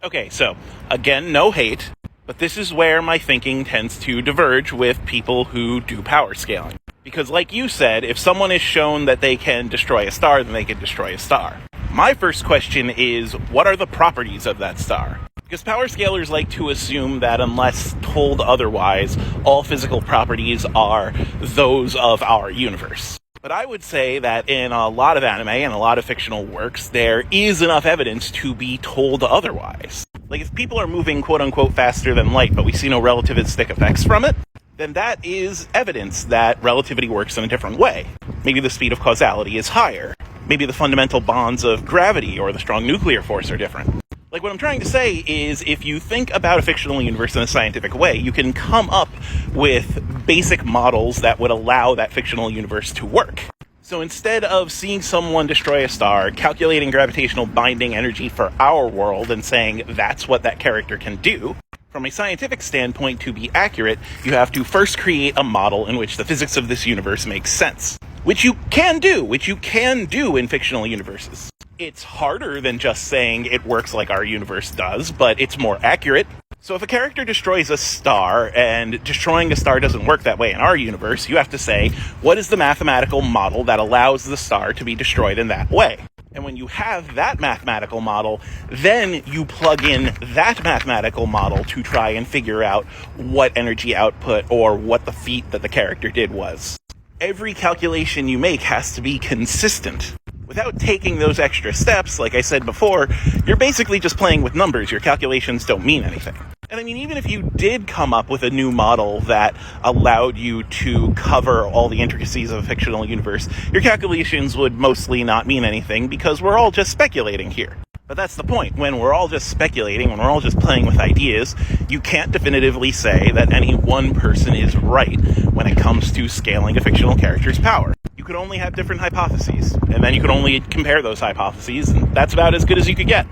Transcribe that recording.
Okay, so again, no hate, but this is where my thinking tends to diverge with people who do power scaling. Because like you said, if someone is shown that they can destroy a star, then they can destroy a star. My first question is, what are the properties of that star? Because power scalers like to assume that unless told otherwise, all physical properties are those of our universe. But I would say that in a lot of anime and a lot of fictional works, there is enough evidence to be told otherwise. Like if people are moving quote-unquote faster than light, but we see no relativistic effects from it, then that is evidence that relativity works in a different way. Maybe the speed of causality is higher. Maybe the fundamental bonds of gravity or the strong nuclear force are different. Like what I'm trying to say is if you think about a fictional universe in a scientific way, you can come up with basic models that would allow that fictional universe to work. So instead of seeing someone destroy a star, calculating gravitational binding energy for our world and saying that's what that character can do, from a scientific standpoint, to be accurate, you have to first create a model in which the physics of this universe makes sense. Which you can do in fictional universes. It's harder than just saying it works like our universe does, but it's more accurate. So if a character destroys a star, and destroying a star doesn't work that way in our universe, you have to say, what is the mathematical model that allows the star to be destroyed in that way? And when you have that mathematical model, then you plug in that mathematical model to try and figure out what energy output or what the feat that the character did was. Every calculation you make has to be consistent. Without taking those extra steps, like I said before, you're basically just playing with numbers. Your calculations don't mean anything. And I mean, even if you did come up with a new model that allowed you to cover all the intricacies of a fictional universe, your calculations would mostly not mean anything because we're all just speculating here. But that's the point. When we're all just speculating, when we're all just playing with ideas, you can't definitively say that any one person is right when it comes to scaling a fictional character's power. You could only have different hypotheses, and then you could only compare those hypotheses, and that's about as good as you could get.